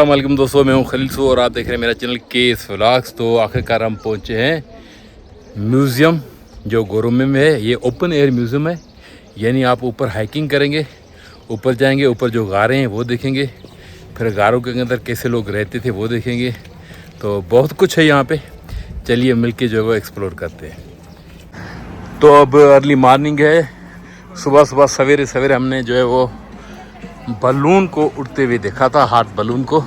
अस्सलामुअलैकुम दोस्तों, मैं हूं खलील सो और आप देख रहे हैं मेरा चैनल केस व्लॉग्स। तो आखिरकार हम पहुंचे हैं म्यूज़ियम जो गोरुमे में है। ये ओपन एयर म्यूज़ियम है, यानी आप ऊपर हाइकिंग करेंगे, ऊपर जाएंगे, ऊपर जो गारे हैं वो देखेंगे, फिर गारों के अंदर कैसे लोग रहते थे वो देखेंगे। तो बहुत कुछ है यहाँ पे, चलिए मिलके जो है वो एक्सप्लोर करते हैं। तो अब अर्ली मॉर्निंग है, सुबह सुबह सवेरे सवेरे हमने जो है वो बलून को उड़ते हुए देखा था, हाथ बलून को।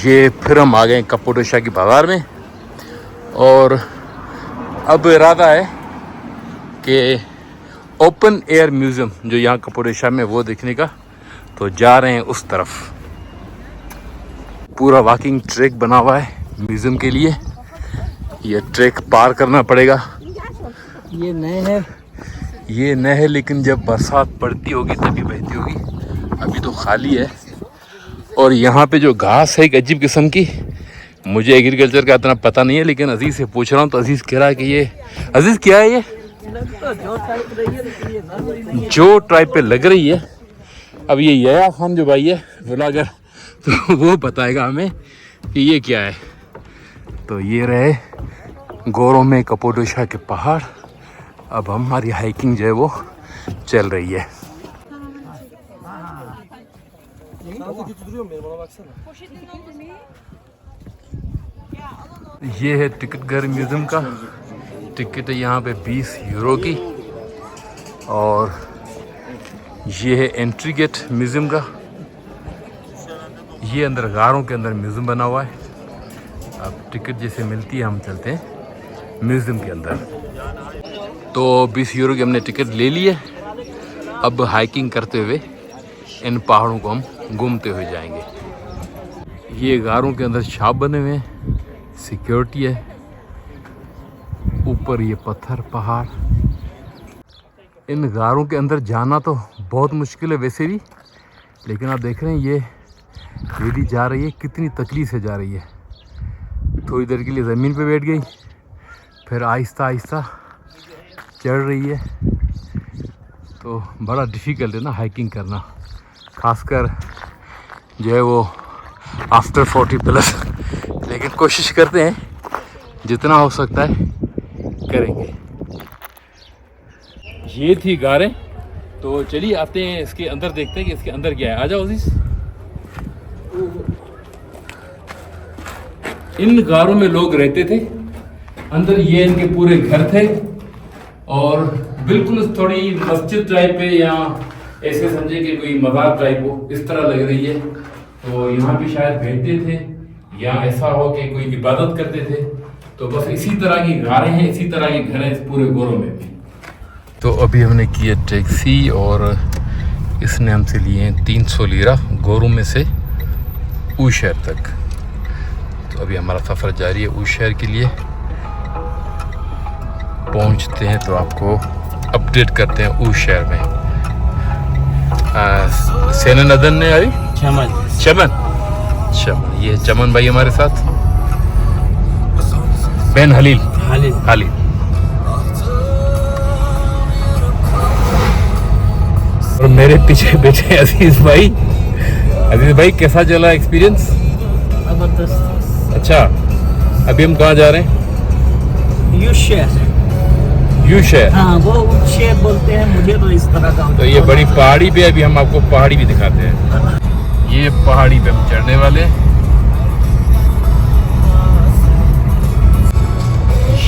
ये फिर हम आ गए कप्पोडोशिया की बाज़ार में और अब इरादा है कि ओपन एयर म्यूज़ियम जो यहाँ कप्पोडोशिया में वो देखने का। तो जा रहे हैं उस तरफ। पूरा वॉकिंग ट्रैक बना हुआ है म्यूज़ियम के लिए। ये ट्रैक पार करना पड़ेगा। ये नए है लेकिन जब बरसात पड़ती होगी तभी बहती होगी, अभी तो खाली है। और यहाँ पे जो घास है एक अजीब किस्म की, मुझे एग्रीकल्चर का इतना पता नहीं है, लेकिन अजीज़ से पूछ रहा हूँ तो अजीज़ कह रहा है कि ये अजीज़ क्या है, ये जो ट्राइब पे लग रही है। अब ये यया खान जो भाई है व्लॉगर, तो वो बताएगा हमें कि ये क्या है। तो ये रहे गोरुमे कप्पोडोशिया के पहाड़। अब हमारी हाइकिंग जो है वो चल रही है। ये है टिकट घर म्यूज़ियम का। टिकट है यहाँ पे 20 यूरो की। और ये है एंट्री गेट म्यूज़ियम का। ये अंदर गारों के अंदर म्यूज़ियम बना हुआ है। अब टिकट जैसे मिलती है हम चलते हैं म्यूज़ियम के अंदर। तो 20 यूरो की हमने टिकट ले ली है। अब हाइकिंग करते हुए इन पहाड़ों को हम घूमते हुए जाएंगे। ये गारों के अंदर छाप बने हुए हैं, सिक्योरिटी है। ऊपर ये पत्थर पहाड़। इन गारों के अंदर जाना तो बहुत मुश्किल है वैसे भी, लेकिन आप देख रहे हैं ये रेडी जा रही है, कितनी तकलीफ से जा रही है। थोड़ी देर के लिए ज़मीन पे बैठ गई, फिर आहिस्ता आहिस्ता चढ़ रही है। तो बड़ा डिफ़िकल्ट है ना हाइकिंग करना, खासकर जो है वो आफ्टर 40+। लेकिन कोशिश करते हैं जितना हो सकता है करेंगे। ये थी गारें, तो चलिए आते हैं इसके अंदर, देखते हैं कि इसके अंदर क्या है। आ जाओ अजीज। इन गारों में लोग रहते थे, अंदर ये इनके पूरे घर थे। और बिल्कुल थोड़ी मस्जिद टाइप पे, या ऐसे समझे कि कोई मज़ार टाइप हो, इस तरह लग रही है। तो यहाँ पे शायद बैठते थे, या ऐसा हो कि कोई इबादत करते थे। तो बस इसी तरह की गारें हैं, इसी तरह के घर हैं इस पूरे गोरुमे में। तो अभी हमने की है टैक्सी और इसने हमसे लिए हैं 300 लीरा गोरुमे से ऊ शहर तक। तो अभी हमारा सफ़र जारी है ऊ शहर के लिए। पहुंचते हैं तो आपको अपडेट करते हैं ऊ शहर में। सेना नदन ने आई चमन ये चमन भाई हमारे साथ, बहन हलील। और मेरे पीछे बैठे अजीज भाई कैसा चला एक्सपीरियंस? जबरदस्त। अच्छा, अभी हम कहाँ जा रहे हैं? यू शहर। हाँ, वो शहर बोलते हैं, मुझे तो इस तरह का। तो ये बड़ी पहाड़ी पे, अभी हम आपको पहाड़ी भी दिखाते हैं। ये पहाड़ी पे हम चढ़ने वाले हैं।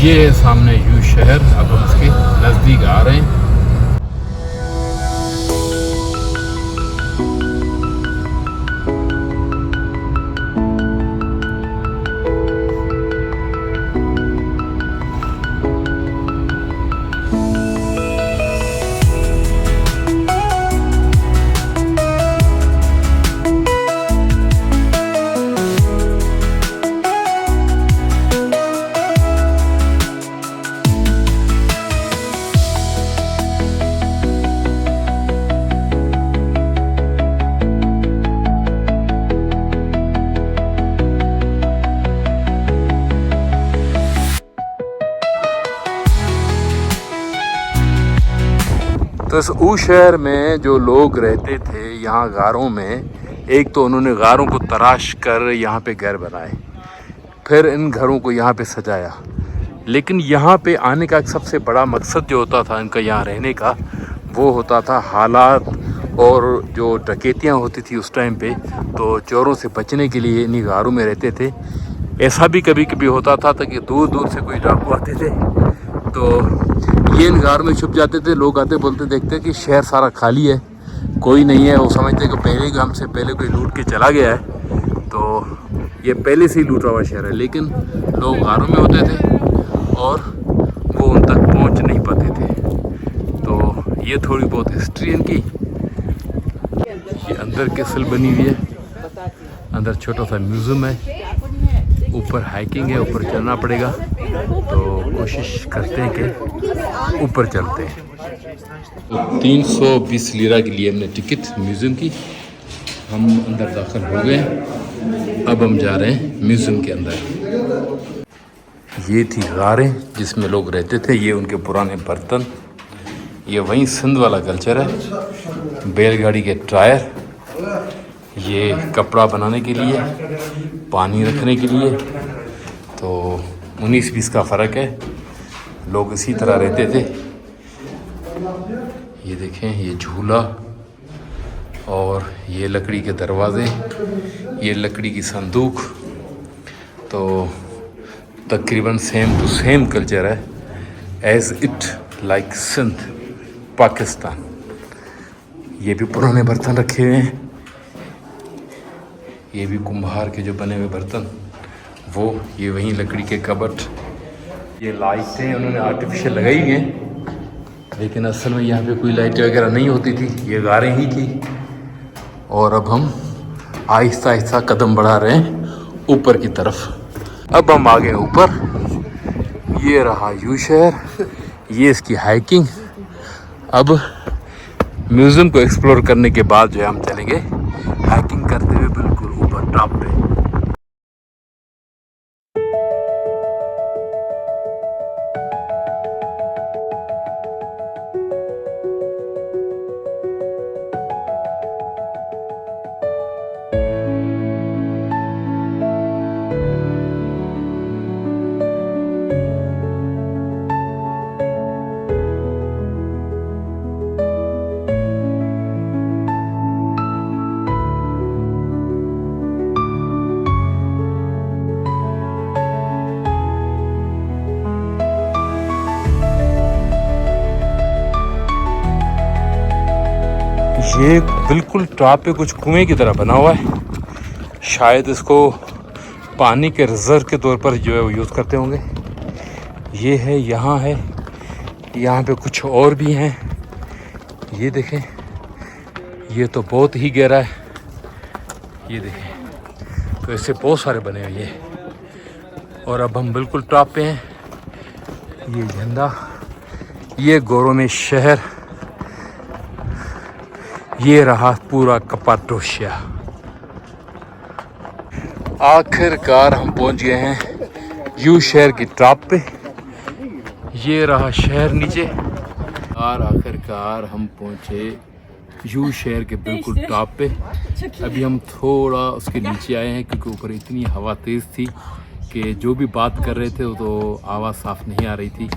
ये सामने यू शहर, अब हम उसके नज़दीक आ रहे हैं। तो इस ऊ शहर में जो लोग रहते थे यहाँ गारों में, एक तो उन्होंने गारों को तराश कर यहाँ पे घर बनाए, फिर इन घरों को यहाँ पे सजाया। लेकिन यहाँ पे आने का एक सबसे बड़ा मकसद जो होता था इनका यहाँ रहने का, वो होता था हालात और जो डकैतियाँ होती थी उस टाइम पे, तो चोरों से बचने के लिए इन्हीं गारों में रहते थे। ऐसा भी कभी कभी होता था कि दूर दूर से कोई डाकू आते थे तो ये इन गारों में छुप जाते थे। लोग आते बोलते देखते कि शहर सारा खाली है, कोई नहीं है। वो समझते कि पहले हमसे पहले कोई लूट के चला गया है, तो ये पहले से ही लूटा हुआ शहर है। लेकिन लोग गारों में होते थे और वो उन तक पहुंच नहीं पाते थे। तो ये थोड़ी बहुत हिस्ट्री इनकी। ये अंदर कैसल बनी हुई है, अंदर छोटा सा म्यूज़ियम है, ऊपर हाइकिंग है, ऊपर चलना पड़ेगा। तो कोशिश करते हैं कि ऊपर चलते हैं। तो 320 लीरा के लिए हमने टिकट म्यूज़ियम की, हम अंदर दाखिल हो गए। अब हम जा रहे हैं म्यूज़ियम के अंदर। ये थी गारें जिसमें लोग रहते थे, ये उनके पुराने बर्तन। ये वहीं सिंध वाला कल्चर है, बैलगाड़ी के टायर, ये कपड़ा बनाने के लिए, पानी रखने के लिए। तो 19-20 का फ़र्क है, लोग इसी तरह रहते थे। ये देखें, ये झूला और ये लकड़ी के दरवाज़े, ये लकड़ी की संदूक। तो तकरीबन सेम टू सेम कल्चर है as it like Sindh Pakistan. ये भी पुराने बर्तन रखे हुए हैं, ये भी कुम्हार के जो बने हुए बर्तन वो, ये वहीं लकड़ी के कबट। ये लाइटें उन्होंने आर्टिफिशियल लगाई हुई हैं, लेकिन असल में यहाँ पे कोई लाइटें वगैरह नहीं होती थी, ये गारें ही थी। और अब हम आहिस्ता आहिस्ता कदम बढ़ा रहे हैं ऊपर की तरफ। अब हम आ गए ऊपर। ये रहा यू शहर, ये इसकी हाइकिंग। अब म्यूज़ियम को एक्सप्लोर करने के बाद जो है हम चलेंगे हाइकिंग करते हुए बिल्कुल ऊपर टॉप पे। ये बिल्कुल टॉप पे कुछ कुएं की तरह बना हुआ है, शायद इसको पानी के रिजर्व के तौर पर जो है वो यूज़ करते होंगे। ये है, यहाँ पे कुछ और भी हैं। ये देखें, ये तो बहुत ही गहरा है। ये देखें, तो ऐसे बहुत सारे बने हुए हैं। और अब हम बिल्कुल टॉप पे हैं। ये झंडा, ये गोरोमे शहर, ये रहा पूरा कपाडोशिया। आखिरकार हम पहुंच गए हैं यू शहर की टॉप पे। ये रहा शहर नीचे। और आखिरकार हम पहुंचे यू शहर के बिल्कुल टॉप पे। अभी हम थोड़ा उसके नीचे आए हैं क्योंकि ऊपर इतनी हवा तेज़ थी कि जो भी बात कर रहे थे वो तो आवाज़ साफ नहीं आ रही थी।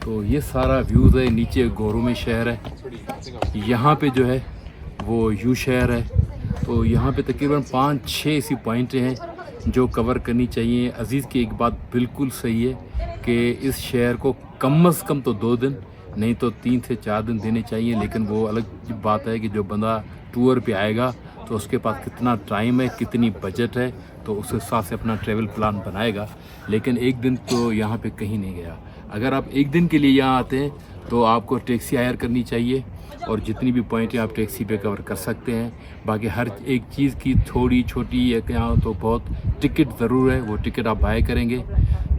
तो ये सारा व्यूज़ है, नीचे गोरोमे शहर है, यहाँ पे जो है वो यू शहर है। तो यहाँ पे तकरीबन 5-6 ऐसी पॉइंटें हैं जो कवर करनी चाहिए। अज़ीज़ की एक बात बिल्कुल सही है कि इस शहर को कम से कम तो 2 दिन, नहीं तो 3 से 4 दिन देने चाहिए। लेकिन वो अलग बात है कि जो बंदा टूर पे आएगा तो उसके पास कितना टाइम है, कितनी बजट है, तो उस हिसाब से अपना ट्रैवल प्लान बनाएगा। लेकिन एक दिन तो यहाँ पे कहीं नहीं गया। अगर आप एक दिन के लिए यहाँ आते हैं तो आपको टैक्सी हायर करनी चाहिए और जितनी भी पॉइंटें आप टैक्सी पे कवर कर सकते हैं। बाकी हर एक चीज़ की थोड़ी छोटी यहाँ तो बहुत टिकट ज़रूर है, वो टिकट आप बाय करेंगे।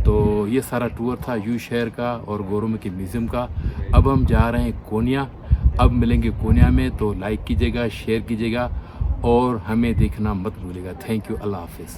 तो ये सारा टूर था यू शहर का और गोरोमे के म्यूज़ियम का। अब हम जा रहे हैं कोनिया। अब मिलेंगे कोनिया में, तो लाइक कीजिएगा, शेयर कीजिएगा और हमें देखना मत भूलिएगा। थैंक यू, अल्लाह हाफिज़।